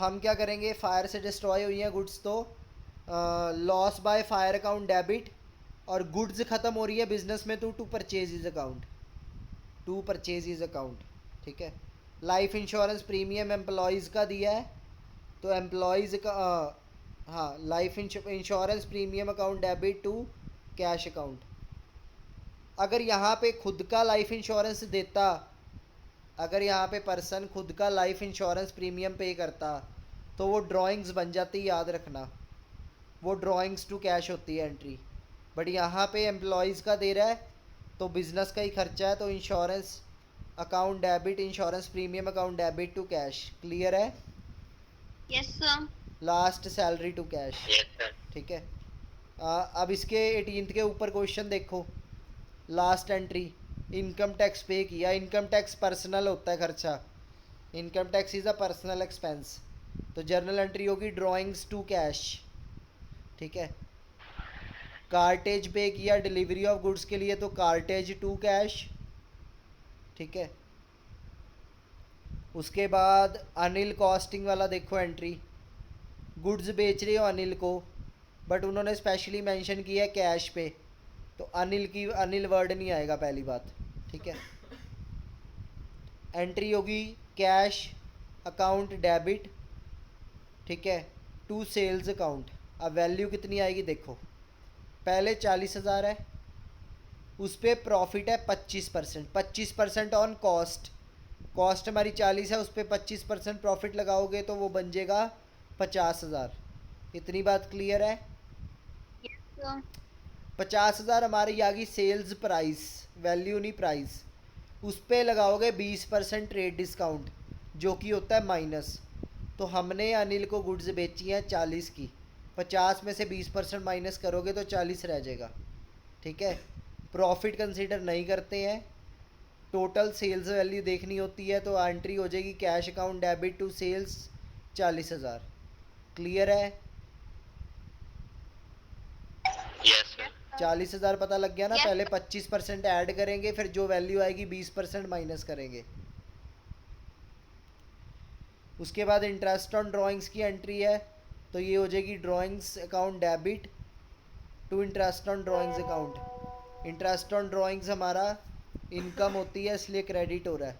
हम क्या करेंगे, फायर से डिस्ट्रॉय हुई हैं गुड्स, तो loss by fire account debit, और गुड्स ख़त्म हो रही है बिजनेस में तो to purchase account, to purchase account. ठीक है। लाइफ इंश्योरेंस प्रीमियम एम्प्लॉयज़ का दिया है, तो एम्प्लॉयज़ का हाँ, life insurance premium account debit to cash account. अगर यहाँ पे खुद का लाइफ इंश्योरेंस देता, अगर यहाँ पे पर्सन खुद का लाइफ इंश्योरेंस प्रीमियम पे करता तो वो ड्राइंग्स बन जाती, याद रखना, वो ड्राइंग्स टू कैश होती है एंट्री। बट यहाँ पे एम्प्लॉयज़ का दे रहा है तो बिज़नेस का ही खर्चा है, तो insurance account debit, insurance premium account debit to cash. Clear है? Yes sir. Last salary to cash. ठीक है। अब इसके 18th के ऊपर क्वेश्चन देखो, लास्ट एंट्री, इनकम टैक्स पे किया। इनकम टैक्स पर्सनल होता है खर्चा, income tax is a personal expense, तो जर्नल एंट्री होगी ड्राइंग्स टू कैश। ठीक है। कार्टेज पे किया डिलीवरी ऑफ गुड्स के लिए, तो कार्टेज टू कैश। ठीक है। उसके बाद अनिल कॉस्टिंग वाला देखो एंट्री, गुड्स बेच रहे हो अनिल को, बट उन्होंने स्पेशली मेंशन किया है कैश पे, तो अनिल वर्ड नहीं आएगा पहली बात। ठीक है। एंट्री होगी कैश अकाउंट डेबिट, ठीक है, टू सेल्स अकाउंट। अब वैल्यू कितनी आएगी देखो, पहले 40,000 है, उस पर प्रॉफिट है 25%, 25% ऑन कॉस्ट, कॉस्ट हमारी 40 है, उस पर 25% प्रॉफिट लगाओगे तो वो बन जाएगा 50,000। इतनी बात क्लियर है? Yes sir. 50,000 हमारी आ गई सेल्स प्राइस, वैल्यू नहीं प्राइस। उस पर लगाओगे 20% ट्रेड डिस्काउंट, जो कि होता है माइनस। तो हमने अनिल को गुड्स बेची हैं 40 की, 50 में से 20% माइनस करोगे तो 40 रह जाएगा। ठीक है। प्रॉफिट कंसीडर नहीं करते हैं, टोटल सेल्स वैल्यू देखनी होती है, तो एंट्री हो जाएगी cash account debit to sales 40,000। Clear है? Yes sir. 40,000 पता लग गया ना? यस पहले 25% ऐड करेंगे, फिर जो वैल्यू आएगी 20% माइनस करेंगे। उसके बाद इंटरेस्ट ऑन ड्राइंग्स की एंट्री है, तो ये हो जाएगी drawings account debit to interest on drawings account. Interest on drawings हमारा इनकम होती है, इसलिए क्रेडिट हो रहा है।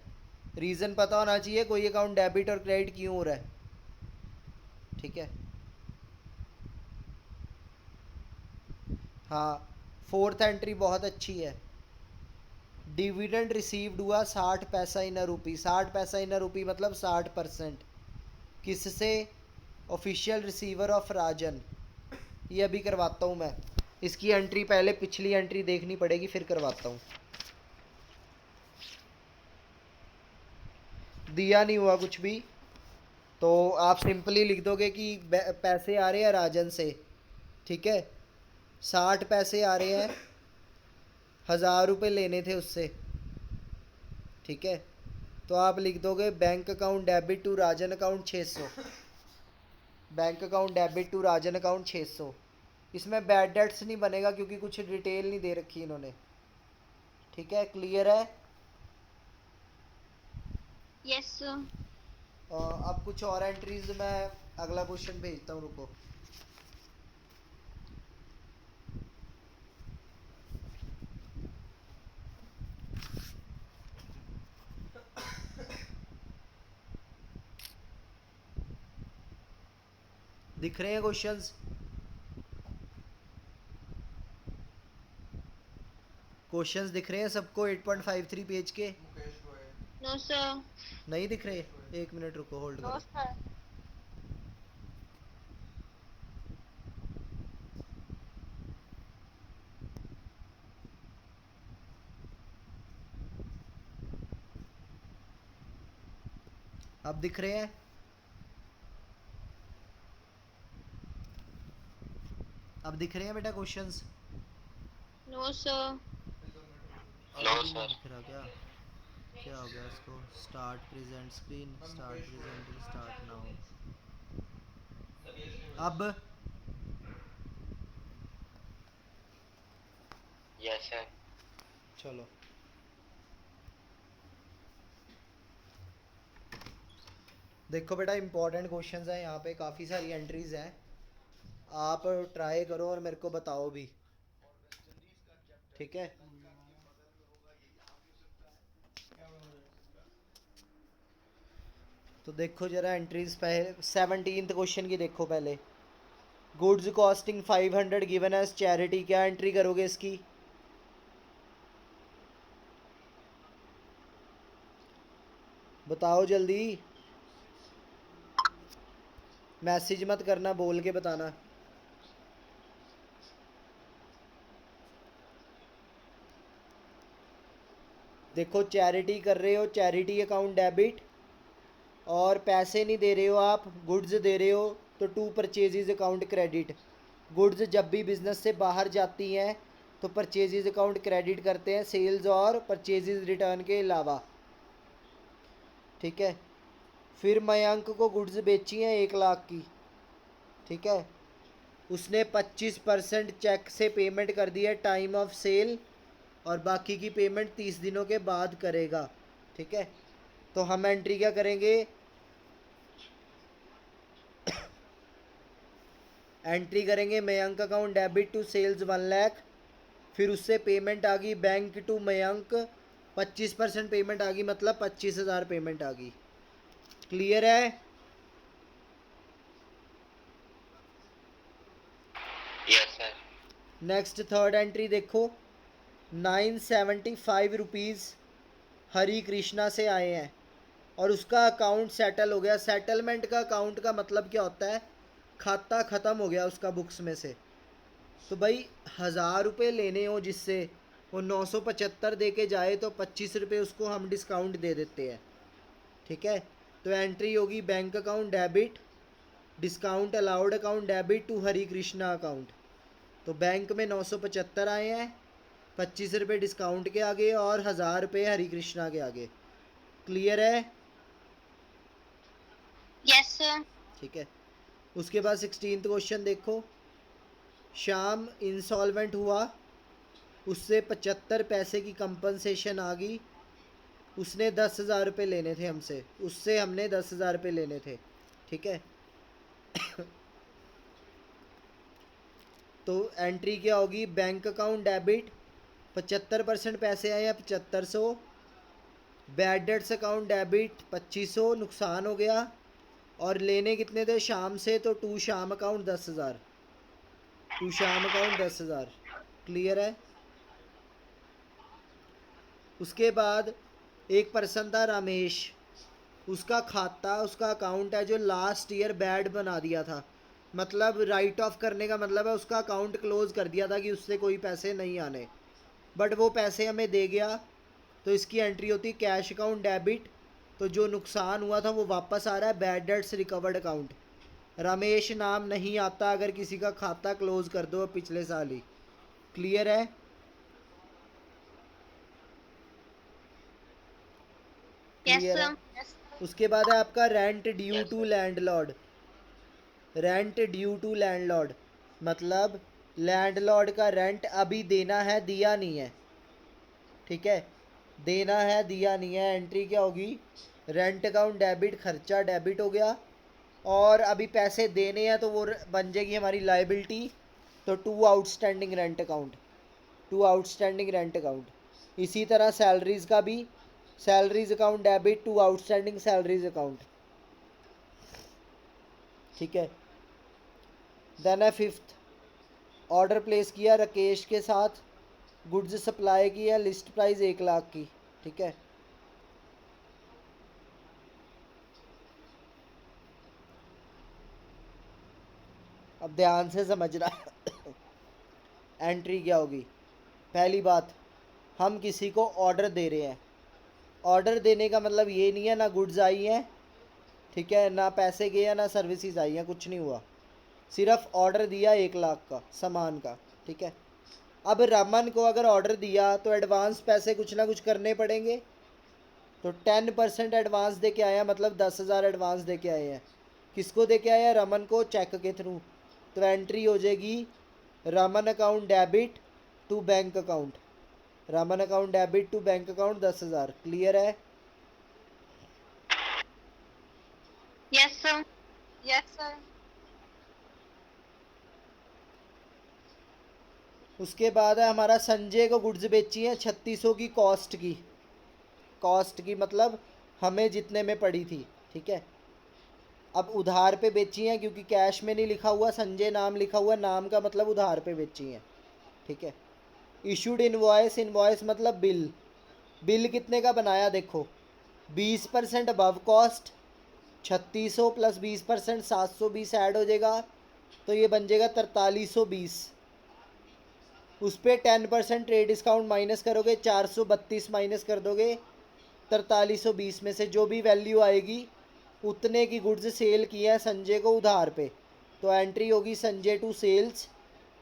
रीज़न पता होना चाहिए कोई अकाउंट डेबिट और क्रेडिट क्यों हो रहा है। ठीक है। हाँ, फोर्थ एंट्री बहुत अच्छी है, डिविडेंड रिसीव्ड हुआ 60 पैसा इन अ रूपी। 60 पैसा इन अ रूपी मतलब 60%। किससे? ऑफिशियल रिसीवर ऑफ राजन। ये अभी करवाता हूँ मैं, इसकी एंट्री पहले पिछली एंट्री देखनी पड़ेगी, फिर करवाता हूँ। दिया नहीं हुआ कुछ भी, तो आप सिंपली लिख दोगे कि पैसे आ रहे हैं राजन से। ठीक है। 60 पैसे आ रहे हैं, 1,000 रुपये लेने थे उससे। ठीक है। तो आप लिख दोगे bank account debit to Rajan account 600, bank account debit to Rajan account 600। इसमें बैड डेट्स नहीं बनेगा क्योंकि कुछ डिटेल नहीं दे रखी इन्होंने। ठीक है। क्लियर है? Yes sir. अब कुछ और एंट्रीज मैं अगला क्वेश्चन भेजता हूँ, रुको। दिख रहे हैं क्वेश्चंस? क्वेश्चंस दिख रहे हैं सबको 8.53 पेज के? No sir. नहीं दिख रहे? एक मिनट रुको, होल्ड नो करो। सर। अब दिख रहे हैं? अब दिख रहे हैं बेटा questions? No sir. No sir. दिख रहा क्या? क्या हो गया इसको? Start present screen, start presenting, start now. अब यस सर। चलो, देखो बेटा इंपॉर्टेंट क्वेश्चंस हैं यहाँ पे, काफ़ी सारी एंट्रीज हैं, आप ट्राई करो और मेरे को बताओ भी, ठीक है। तो देखो जरा एंट्रीज, पहले 17th क्वेश्चन की देखो पहले। Goods costing 500 given as charity, क्या एंट्री करोगे इसकी? बताओ जल्दी, मैसेज मत करना, बोल के बताना। देखो चैरिटी कर रहे हो, चैरिटी अकाउंट डेबिट, और पैसे नहीं दे रहे हो आप, गुड्स दे रहे हो, तो to purchases account credit. Goods जब भी बिजनेस से बाहर जाती हैं तो परचेजेज अकाउंट क्रेडिट करते हैं, सेल्स और परचेजेज रिटर्न के अलावा, ठीक है। फिर मयंक को गुड्स बेची हैं 1 लाख की, ठीक है। उसने 25% चेक से पेमेंट कर दी है टाइम ऑफ सेल, और बाकी की पेमेंट 30 दिनों के बाद करेगा, ठीक है। तो हम एंट्री क्या करेंगे? एंट्री करेंगे Mayank account debit to sales 1 lakh, फिर उससे पेमेंट आ गई बैंक टू मयंक, 25% पेमेंट आ गई, मतलब 25,000 पेमेंट आ गई। क्लियर है? Yes sir. Next third entry देखो, 975 रुपीज़ हरी कृष्णा से आए हैं और उसका अकाउंट सेटल हो गया। सेटलमेंट का अकाउंट का मतलब क्या होता है? खाता ख़त्म हो गया उसका बुक्स में से। तो भाई 1000 रुपये लेने हो जिससे, वो 975 दे के जाए तो 25 रुपये उसको हम डिस्काउंट दे देते हैं, ठीक है। तो एंट्री होगी bank account debit, discount allowed account debit to Hari Krishna account. तो बैंक में 975 आए हैं, 25 रुपये डिस्काउंट के आगे और 1000 रुपये हरी कृष्णा के आगे। क्लियर है? Yes sir. ठीक है। उसके बाद 16th क्वेश्चन देखो, शाम इंसॉल्वेंट हुआ, उससे 75 पैसे की कंपनसेशन आ गई, उसने 10,000 रुपये लेने थे हमसे, उससे हमने 10,000 रुपये लेने थे, ठीक है। तो एंट्री क्या होगी? बैंक अकाउंट डेबिट, 75% पैसे आए हैं 7500, बैड डेट्स अकाउंट डेबिट 2500, नुकसान हो गया, और लेने कितने थे शाम से, तो टू शाम अकाउंट 10,000, टू शाम अकाउंट 10,000। क्लियर है? उसके बाद एक पर्सन था रमेश, उसका खाता, उसका अकाउंट है जो लास्ट ईयर बैड बना दिया था, मतलब राइट ऑफ करने का मतलब है उसका अकाउंट क्लोज कर दिया था कि उससे कोई पैसे नहीं आने, बट वो पैसे हमें दे गया। तो इसकी एंट्री होती है कैश अकाउंट डेबिट, तो जो नुकसान हुआ था वो वापस आ रहा है, bad debts recovered account. Ramesh नाम नहीं आता अगर किसी का खाता क्लोज कर दो पिछले साल ही। क्लियर है? यस क्लियर है? सर। उसके बाद है आपका rent due yes to sir. Landlord. Rent due to landlord मतलब लैंडलॉर्ड का रेंट अभी देना है, दिया नहीं है, ठीक है। देना है, दिया नहीं है। एंट्री क्या होगी? रेंट अकाउंट डेबिट, खर्चा डेबिट हो गया, और अभी पैसे देने हैं तो वो बन जाएगी हमारी लाइबिलिटी, तो to outstanding rent account, to outstanding rent account. इसी तरह सैलरीज का भी, salaries account debit to outstanding salaries account, ठीक है। देन है 5th, ऑर्डर प्लेस किया राकेश के साथ, गुड्स सप्लाई की है, लिस्ट प्राइस 1 लाख की, ठीक है। अब ध्यान से समझना। एंट्री क्या होगी? पहली बात, हम किसी को ऑर्डर दे रहे हैं, ऑर्डर देने का मतलब ये नहीं है ना गुड्स आई हैं, ठीक है, ना पैसे गए हैं, ना सर्विसेज आई हैं, कुछ नहीं हुआ, सिर्फ ऑर्डर दिया 1 लाख का सामान का, ठीक है। अब रमन को अगर ऑर्डर दिया तो एडवांस पैसे कुछ ना कुछ करने पड़ेंगे, तो 10% एडवांस दे के आए हैं, मतलब 10,000 एडवांस दे के आए हैं। किसको दे के आए हैं? रमन को, चेक के थ्रू। तो एंट्री हो जाएगी Raman account debit to bank account, Raman account debit to bank account 10,000। Clear है? Yes, sir. Yes, sir. उसके बाद है हमारा संजय को गुड्स बेची है 3600 की कॉस्ट की मतलब हमें जितने में पड़ी थी, ठीक है। अब उधार पे बेची हैं क्योंकि कैश में नहीं लिखा हुआ, संजय नाम लिखा हुआ, नाम का मतलब उधार पे बेची हैं, ठीक है। इशूड इनवॉइस, इनवॉइस मतलब बिल, बिल कितने का बनाया देखो, 20% अबव कॉस्ट, 3600 प्लस 20% 720 ऐड हो जाएगा, तो ये बन जाएगा 4320। उस पर 10% ट्रेड डिस्काउंट माइनस करोगे, 432 माइनस कर दोगे 4320 में से, जो भी वैल्यू आएगी उतने की गुड्स सेल किया है संजय को उधार पे, तो एंट्री होगी संजय टू सेल्स,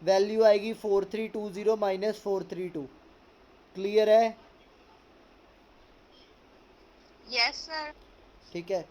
वैल्यू आएगी 4320 माइनस 432। क्लियर है? Yes, sir. ठीक है।